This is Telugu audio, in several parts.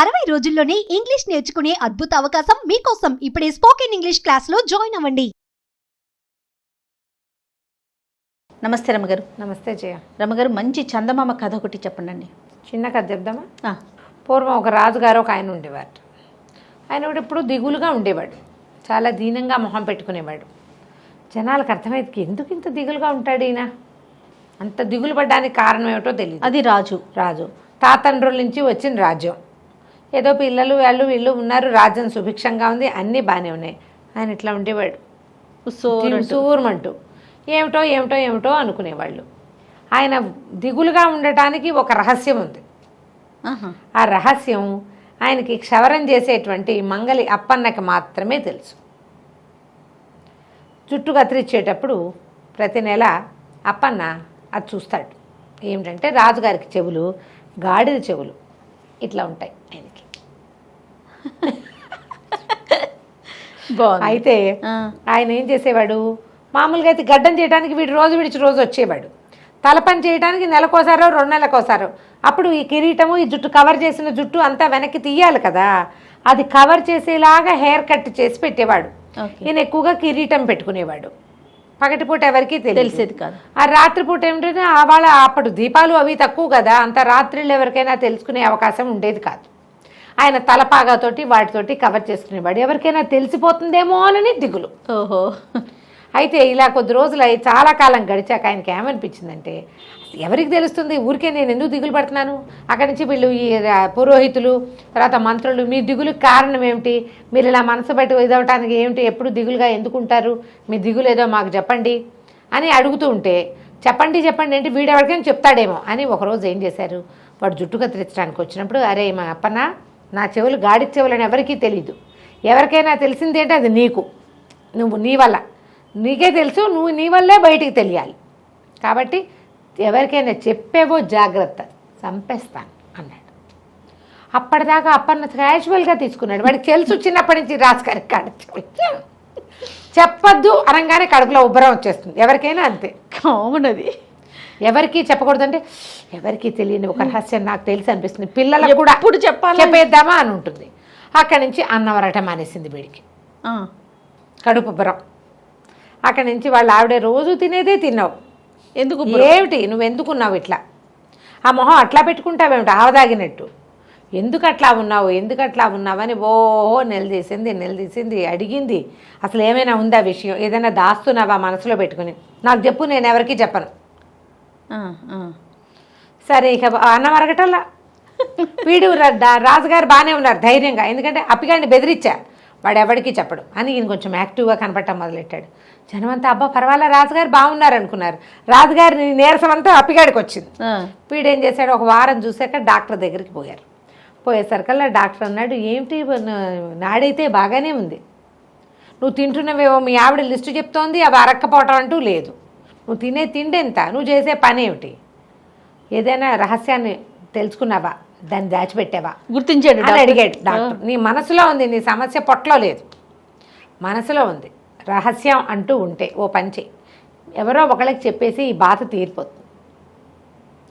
60 రోజుల్లోనే ఇంగ్లీష్ నేర్చుకునే అద్భుత అవకాశం మీకోసం ఇప్పుడే స్పోకెన్ ఇంగ్లీష్ క్లాస్లో జాయిన్ అవ్వండి. నమస్తే రమగారు. నమస్తే జయ. రమగారు, మంచి చందమామ కథ ఒకటి చెప్పండి. చిన్న కథ చెప్దామా? పూర్వం ఒక రాజుగారు ఒక ఆయన ఉండేవాడు. ఆయన కూడా ఎప్పుడు దిగులుగా ఉండేవాడు, చాలా దీనంగా మొహం పెట్టుకునేవాడు. జనాలకు అర్థమైంది, ఎందుకు ఇంత దిగులుగా ఉంటాడు ఈయన, అంత దిగులు పడ్డానికి కారణం ఏమిటో తెలియదు. అది రాజు తాతండ్రుల నుంచి వచ్చిన రాజ్యం, ఏదో పిల్లలు వాళ్ళు వీళ్ళు ఉన్నారు, రాజ్యం సుభిక్షంగా ఉంది, అన్నీ బాగానే ఉన్నాయి. ఆయన ఇట్లా ఉండేవాడు, సూర్మంటూ ఏమిటో ఏమిటో ఏమిటో అనుకునేవాళ్ళు. ఆయన దిగులుగా ఉండటానికి ఒక రహస్యం ఉంది. ఆ రహస్యం ఆయనకి క్షవరం చేసేటువంటి మంగలి అప్పన్నకి మాత్రమే తెలుసు. జుట్టు కత్తిరించేటప్పుడు ప్రతి నెల అప్పన్న అది చూస్తాడు. ఏమిటంటే రాజుగారికి చెవులు గాడిద చెవులు ఇట్లా ఉంటాయి ఆయనకి. అయితే ఆయన ఏం చేసేవాడు, మామూలుగా అయితే గడ్డం చేయడానికి వీడు రోజు విడిచి రోజు వచ్చేవాడు, తలపని చేయడానికి నెలకోసారో 2 నెలలకోసారో. అప్పుడు ఈ కిరీటము, ఈ జుట్టు కవర్ చేసిన జుట్టు అంతా వెనక్కి తీయాలి కదా, అది కవర్ చేసేలాగా హెయిర్ కట్ చేసి పెట్టేవాడు. ఈయన ఎక్కువగా కిరీటం పెట్టుకునేవాడు. పగటిపూట ఎవరికి తెలిసేది కాదు. ఆ రాత్రిపూట ఏమిటంటే వాళ్ళ అప్పుడు దీపాలు అవి తక్కువ కదా, అంత రాత్రిళ్ళు ఎవరికైనా తెలుసుకునే అవకాశం ఉండేది కాదు. ఆయన తలపాగాతోటి వాటితోటి కవర్ చేసుకునేవాడు, ఎవరికైనా తెలిసిపోతుందేమో అని దిగులు. ఓహో. అయితే ఇలా కొద్ది రోజులు చాలా కాలం గడిచాక ఆయనకి ఏమనిపించిందంటే, ఎవరికి తెలుస్తుంది, ఊరికే నేను ఎందుకు దిగులు పడుతున్నాను, అక్కడి నుంచి వీళ్ళు ఈ పురోహితులు తర్వాత మంత్రులు, మీ దిగులుకి కారణం ఏమిటి, మీరు ఇలా మనసు బయట ఇదవటానికి ఏమిటి, ఎప్పుడు దిగులుగా ఎందుకుంటారు, మీ దిగులు ఏదో మాకు చెప్పండి అని అడుగుతూ ఉంటే, చెప్పండి చెప్పండి అంటే వీడెవరికైనా చెప్తాడేమో అని ఒకరోజు ఏం చేశారు, వాడు జుట్టు కత్తిరించడానికి వచ్చినప్పుడు, అరే మా అప్పన్న, నా చెవులు గాడి చెవులు అని ఎవరికీ తెలీదు, ఎవరికైనా తెలిసింది ఏంటి అది నీకు, నువ్వు నీ వల్ల నీకే తెలుసు, నువ్వు నీ వల్లే బయటికి తెలియాలి, కాబట్టి ఎవరికైనా చెప్పేవో జాగ్రత్త, చంపేస్తాను అన్నాడు. అప్పటిదాకా అప్పన్న క్యాజువల్గా తీసుకున్నాడు, వాడికి తెలుసు చిన్నప్పటి నుంచి రాజుగారికి కాడు చెప్పద్దు అనగానే కడుపులో ఉబ్బరం వచ్చేస్తుంది, ఎవరికైనా అంతే. అవునది ఎవరికి చెప్పకూడదంటే, ఎవరికి తెలియని ఒక రహస్యం నాకు తెలిసి అనిపిస్తుంది, పిల్లలకు కూడా ఇప్పుడు చెప్పేద్దామా అని ఉంటుంది. అక్కడి నుంచి అన్నం వరటం మానేసింది వీడికి, కడుపు ఉబ్బరం. అక్కడి నుంచి వాళ్ళ ఆవిడే రోజు తినేదే తిన్నావు, ఎందుకు ఏమిటి నువ్వు ఎందుకున్నావు ఇట్లా, ఆ మొహం అట్లా పెట్టుకుంటావేమిటి ఆవదాగినట్టు, ఎందుకు అట్లా ఉన్నావు ఎందుకు అట్లా ఉన్నావని ఓహో నిలదీసింది అడిగింది. అసలు ఏమైనా ఉందా విషయం, ఏదైనా దాస్తున్నావా మనసులో పెట్టుకుని, నాకు చెప్పు, నేను ఎవరికి చెప్పను. సరే ఇక అన్నం అరగటల్లా వీడు రాజుగారు బాగానే ఉన్నారు ధైర్యంగా, ఎందుకంటే అప్పిగాడిని బెదిరించా, వాడు ఎవరికి చెప్పడు అని ఈయన కొంచెం యాక్టివ్గా కనపడటం మొదలెట్టాడు. జనమంతా అబ్బా పర్వాలే రాజుగారు బాగున్నారు అనుకున్నారు. రాజుగారి నీరసం అంతా అప్పిగాడికి వచ్చింది. వీడేం చేశాడు, ఒక వారం చూశాక డాక్టర్ దగ్గరికి పోయారు. పోయేసరికల్లా డాక్టర్ అన్నాడు, ఏమిటి నాడైతే బాగానే ఉంది, నువ్వు తింటున్నవేవో మీ ఆవిడ లిస్టు చెప్తోంది, అవి అరక్కపోవటం అంటూ లేదు, నువ్వు తినే తిండి ఎంత, నువ్వు చేసే పని ఏమిటి, ఏదైనా రహస్యాన్ని తెలుసుకున్నావా, దాన్ని దాచిపెట్టావా, గుర్తించాడు అని అడిగాడు డాక్టర్. నీ మనసులో ఉంది, నీ సమస్య పొట్టలో లేదు, మనసులో ఉంది, రహస్యం అంటూ ఉంటే ఓ పని చెయ్యి, ఎవరో ఒకళ్ళకి చెప్పేసి ఈ బాధ తీరిపోతుంది.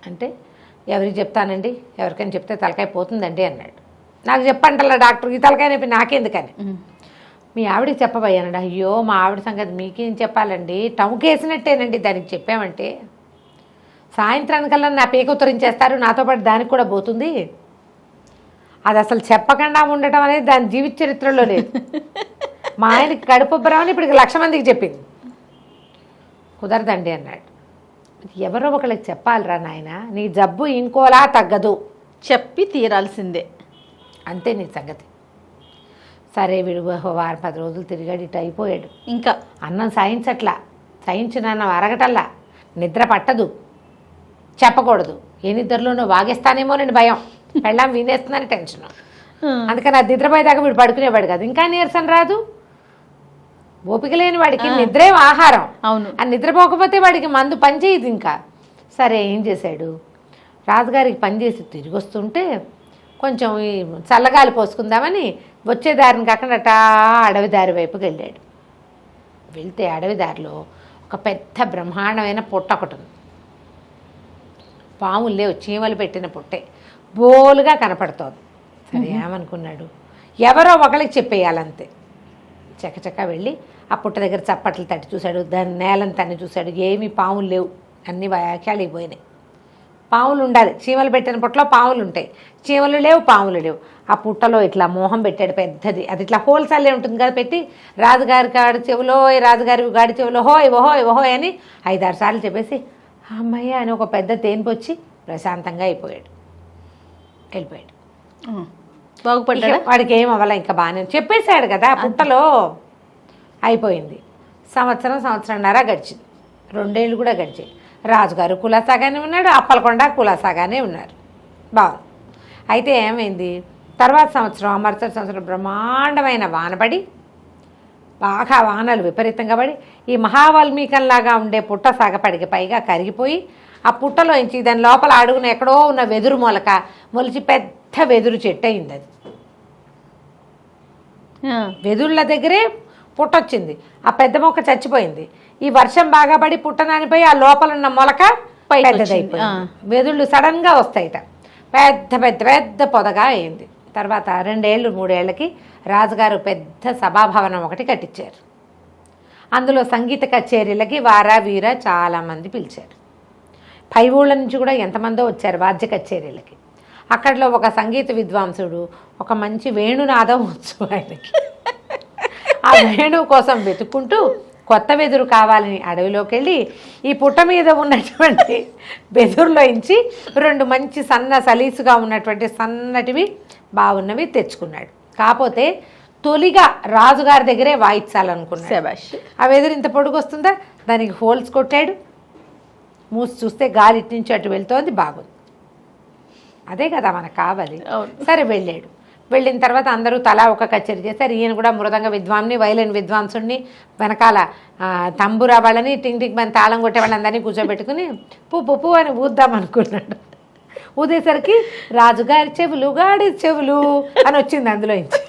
అంటే ఎవరికి చెప్తానండి, ఎవరికైనా చెప్తే తలకాయ పోతుందండి అన్నాడు. నాకు చెప్పంటల్లా డాక్టర్, ఈ తలకాయ నొప్పి నాకెందుకని, మీ ఆవిడకి చెప్పబోయానండి. అయ్యో మా ఆవిడ సంగతి మీకేం చెప్పాలండి, టముకేసినట్టేనండి, దానికి చెప్పామంటే సాయంత్రానికల్లా నా పేక ఉత్తరించేస్తారు, నాతో పాటు దానికి కూడా పోతుంది, అది అసలు చెప్పకుండా ఉండటం అనేది దాని జీవిత చరిత్రలో లేదు. మా ఆయనకి కడుపుబ్బరమని ఇప్పుడు 1,00,000 మందికి చెప్పింది, కుదరదండి అన్నాడు. ఎవరో ఒకళ్ళకి చెప్పాలిరా నాయన, నీ జబ్బు ఇంకోలా తగ్గదు, చెప్పి తీరాల్సిందే, అంతే నీ సంగతి. సరే వీడు 10 రోజులు తిరిగాడు, ఇటు అయిపోయాడు. ఇంకా అన్నం సాయించట్లా, సాయించిన అన్నం అరగటల్లా, నిద్ర పట్టదు, చెప్పకూడదు, ఏ నిద్రలోనో వాగేస్తానేమో నేను భయం, పెళ్ళాం వినేస్తుందని టెన్షన్, అందుకని అది నిద్రపోయేదాకా వీడు పడుకునేవాడు కాదు. ఇంకా నీరసం రాదు, ఓపిక లేని వాడికి నిద్రే ఆహారం. అవును, ఆ నిద్రపోకపోతే వాడికి మందు పనిచేయదు ఇంకా. సరే ఏం చేశాడు, రాజుగారికి పనిచేసి తిరిగి వస్తుంటే కొంచెం ఈ చల్లగాలి పోసుకుందామని వచ్చే దారిని కాకుండా అడవి దారి వైపుకి వెళ్ళాడు. వెళ్తే అడవి దారిలో ఒక పెద్ద బ్రహ్మాండమైన పుట్ట ఒకటి ఉంది, పాములు లేవు, చీమలు పెట్టిన పుట్టే బోలుగా కనపడుతోంది. సరే ఏమనుకున్నాడు, ఎవరో ఒకరికి చెప్పేయాలంతే. చకచక వెళ్ళి ఆ పుట్ట దగ్గర చప్పట్లు తట్టి చూశాడు, దాని నేలను తన్ని చూశాడు. ఏమీ పాములు లేవు, అన్ని వ్యాఖ్యాలికి పోయినాయి. పాములు ఉండాలి, చీమలు పెట్టిన పుట్టలో పాములు ఉంటాయి, చీమలు లేవు, పాములు లేవు. ఆ పుట్టలో ఇట్లా మోహం పెట్టాడు పెద్దది, అది ఇట్లా హోల్సల్లే ఉంటుంది కదా, పెట్టి రాజుగారి గాడి చెవులో, రాజుగారి గాడి చెవులో హోయ్ ఓహోయ్ ఓహోయ్ అని 5-6 సార్లు చెప్పేసి అమ్మయ్య అని ఒక పెద్ద తేనిపొచ్చి ప్రశాంతంగా అయిపోయాడు, వెళ్ళిపోయాడు. బాగుపడ్డా? వాడికి ఏం అవ్వాల, ఇంకా బాగానే చెప్పేశాడు కదా పుట్టలో. అయిపోయింది. సంవత్సరంన్నర గడిచింది, 2 ఏళ్ళు కూడా గడిచాయి. రాజుగారు కులాసాగానే ఉన్నాడు, అప్పలకొండ కులాసాగానే ఉన్నారు. బాగుంది. అయితే ఏమైంది, తర్వాత సంవత్సరం మరుసటి సంవత్సరం బ్రహ్మాండమైన వానపడి, బాగా వానలు విపరీతంగా పడి ఈ మహావాల్మీకంలాగా ఉండే పుట్ట సాగపడికి పైగా కరిగిపోయి, ఆ పుట్టలోంచి దాని లోపల అడుగున ఎక్కడో ఉన్న వెదురు మొలక మొలిచి పెద్ద వెదురు చెట్టు అయింది. అది వెదుళ్ళ దగ్గరే పుట్టొచ్చింది, ఆ పెద్ద మొక్క చచ్చిపోయింది. ఈ వర్షం బాగా పడి పుట్ట నానిపోయి ఆ లోపల ఉన్న మొలక పెద్దదైపోయింది. వెదుళ్ళు సడన్గా వస్తాయిట, పెద్ద పెద్ద పెద్ద పొదగా అయింది. తర్వాత 2 ఏళ్ళు 3 ఏళ్ళకి రాజుగారు పెద్ద సభాభవనం ఒకటి కట్టించారు. అందులో సంగీత కచేరీలకి వారా వీర చాలామంది పిలిచారు. పై ఊళ్ళ నుంచి కూడా ఎంతమందో వచ్చారు వాద్య కచేరీలకి. అక్కడలో ఒక సంగీత విద్వాంసుడు ఒక మంచి వేణునాదం వచ్చు ఆయనకి. ఆ వేణువు కోసం వెతుక్కుంటూ కొత్త వెదురు కావాలని అడవిలోకి వెళ్ళి ఈ పుట్ట మీద ఉన్నటువంటి వెదురులోంచి 2 మంచి సలీసుగా ఉన్నటువంటి సన్నటివి బాగున్నవి తెచ్చుకున్నాడు. కాకపోతే తొలిగా రాజుగారి దగ్గరే వాయించాలనుకున్నాడు. ఆ వెదురు ఇంత పొడుగు వస్తుందా, దానికి హోల్స్ కొట్టాడు. మూసి చూస్తే గాలి ఇటు నుంచి అటు వెళ్తోంది, బాగుంది. అదే కదా మనకు కావాలి. సరే వెళ్ళాడు. వెళ్ళిన తర్వాత అందరూ తలా ఒక కచేరీ చేశారు. ఈయన కూడా మృదంగ విద్వాంని, వైలిన్ విద్వాంసుడిని, వెనకాల తంబురా వాళ్ళని, టింగ్ టింగ్ అని తాళం కొట్టే వాళ్ళందరినీ కూర్చోబెట్టుకుని పువ్వు అని ఊద్దాం అనుకున్నాడు. ఊదేసరికి రాజుగారి చెవులు గాడి చెవులు అని వచ్చింది అందులో నుంచి.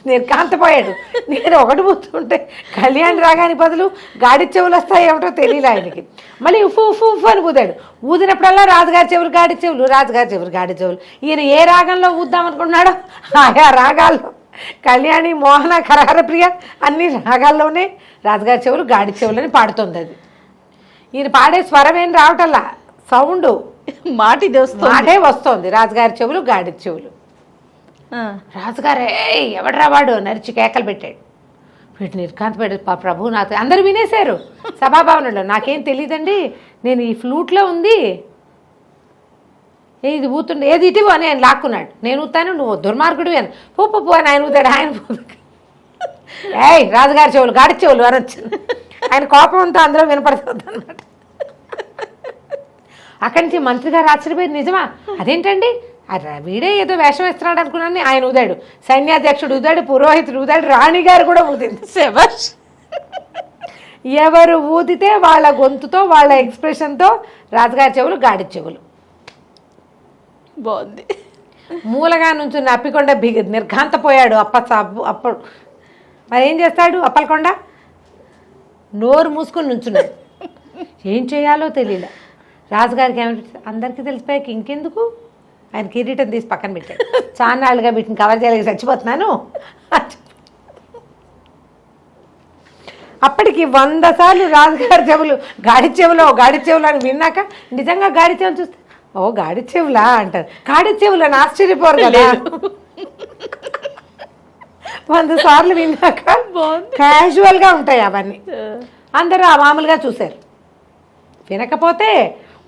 నేను కాంతపోయాడు. నేను ఒకటి పోతుంటే కళ్యాణ్ రాగాని బదులు గాడి చెవులు వస్తాయి ఏమిటో తెలియలే ఆయనకి. మళ్ళీ ఉఫు ఉఫు ఉఫు అని ఊదాడు. ఊదినప్పుడల్లా రాజుగారి చెవులు గాడి చెవులు, రాజుగారి చెవులు గాడి చెవులు. ఈయన ఏ రాగంలో ఊద్దామనుకున్నాడో ఆయా రాగాల్లో, కళ్యాణి, మోహన, కరహరప్రియ అన్ని రాగాల్లోనే రాజుగారి చెవులు గాడి చెవులని పాడుతుంది. అది ఈయన పాడే స్వరం ఏం రావటల్లా, సౌండ్ మాటే వస్తుంది. రాజుగారి చెవులు గాడి చెవులు. రాజుగారే ఎవడరా వాడు నరిచి కేకలు పెట్టాడు. వీటిని నిర్కాంత పెట్టాడు. ప్రభు నాకు అందరూ వినేశారు సభాభవనంలో. నాకేం తెలియదండి, నేను ఈ ఫ్లూట్లో ఉంది, ఇది ఊతుండే, ఏది ఇటు అని ఆయన లాక్కున్నాడు. నేను ఊతాను, నువ్వు దుర్మార్గుడు అని పూ అని ఆయన ఊతాడు. ఆయన ఏయ్ రాజుగారి చెవులు గాడి చెవులు అని వచ్చింది. ఆయన కోపంతో అందులో వినపడుతుంది అన్నమాట. అక్కడి నుంచి మంత్రి గారు ఆశ్చర్యపోయింది. నిజమా? అదేంటండి, వీడే ఏదో వేషం వేస్తున్నాడు అనుకున్నాను. ఆయన ఊదాడు, సైన్యాధ్యక్షుడు ఊదాడు, పురోహితుడు ఊదాడు, రాణిగారు కూడా ఊదింది. ఎవరు ఊదితే వాళ్ళ గొంతుతో, వాళ్ళ ఎక్స్ప్రెషన్తో రాజుగారి చెవులు గాడి చెవులు. బాగుంది. మూలగా నుంచి అప్పికొండ నిర్ఘాంతపోయాడు. అప్పుడు మరి ఏం చేస్తాడు అప్పలకొండ? నోరు మూసుకొని నుంచున్నాడు. ఏం చేయాలో తెలియలే. రాజుగారికి ఏమంటే అందరికీ తెలిసిపోయాక ఇంకెందుకు, ఆయన కిరీటం తీసి పక్కన పెట్టాడు. చాన్నాళ్ళుగా వీటిని కవర్ చేయలేక చచ్చిపోతున్నాను. అప్పటికి 100 సార్లు రాజుగారి చెవులు గాడి చెవులు అని విన్నాక నిజంగా గాడి చెవులు చూస్తే ఓ గాడి చెవులా అంటారు. గాడి చెవులు అని ఆశ్చర్యపోరు కదా. 100 సార్లు విన్నాక క్యాజువల్గా ఉంటాయి అవన్నీ. అందరూ మామూలుగా చూశారు. వినకపోతే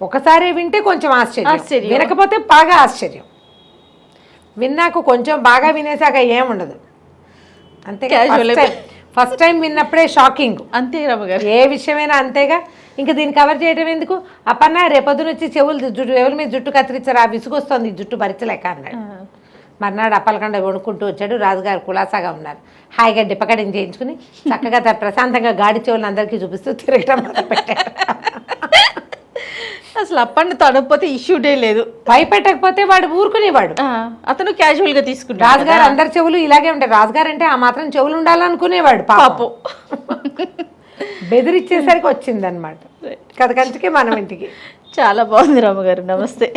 ఒకసారి వింటే కొంచెం ఆశ్చర్యం, వినకపోతే బాగా ఆశ్చర్యం. విన్నాక కొంచెం బాగా వినేసాక ఏముండదు. అంతే. ఫస్ట్ టైం విన్నప్పుడే షాకింగ్. అంతే రమ్మగారు, ఏ విషయమైనా అంతేగా. ఇంకా దీన్ని కవర్ చేయడం ఎందుకు? అప్పన్న రేపొద్దున వచ్చి చెవుల మీద జుట్టు కత్తిరించారు, ఆ విసుగొస్తుంది జుట్టు భరించలేక అన్నాడు. మర్నాడు అప్పలకొండ కొనుక్కుంటూ వచ్చాడు. రాజుగారు కులాసాగా ఉన్నారు. హాయిగా డిప్పకడిని చేయించుకుని చక్కగా ప్రశాంతంగా గాడి చెవులను అందరికీ చూపిస్తూ తిరగడం మొదలుపెట్టాడు. అసలు అప్పన్న తడకపోతే ఇష్యూడే లేదు. భయపెట్టకపోతే వాడు ఊరుకునేవాడు. అతను క్యాజువల్ గా తీసుకుంటాడు. రాజుగారు అందరి చెవులు ఇలాగే ఉంటాయి. రాజుగారు అంటే ఆ మాత్రం చెవులు ఉండాలనుకునేవాడు పాపం. బెదిరిచ్చేసరికి వచ్చిందనమాట కథ కంచికే మనం ఇంటికి. చాలా బాగుంది రామగారు. నమస్తే.